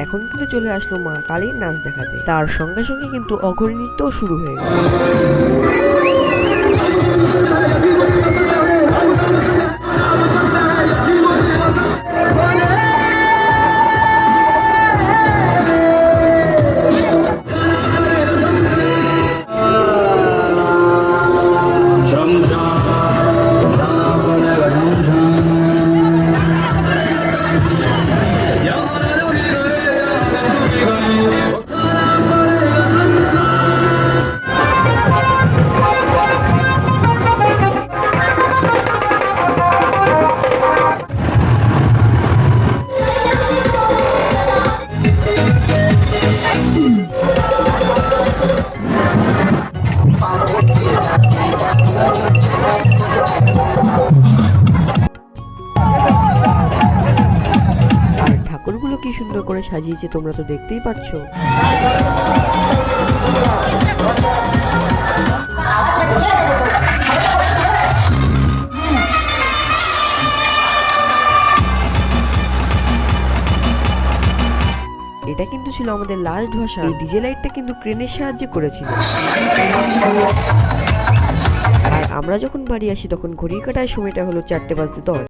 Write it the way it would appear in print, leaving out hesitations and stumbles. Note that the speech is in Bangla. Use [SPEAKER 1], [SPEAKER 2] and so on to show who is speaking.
[SPEAKER 1] এখন কিন্তু চলে আসলো মা কালীর নাচ দেখাতে। তার সঙ্গে সঙ্গে কিন্তু অঘরী নৃত্যও শুরু হয়ে গেল। আর ঠাকুরগুলো কি সুন্দর করে সাজিয়েছে তোমরা তো দেখতেই পাচ্ছো। এটা কিন্তু ছিল আমাদের লাস্ট ভাষা। এই ডিজে লাইটটা কিন্তু ক্রেনের সাহায্যে করেছিল। আর আমরা যখন বাড়ি আসি তখন ঘড়ির কাঁটায় সময়টা হলো 4:10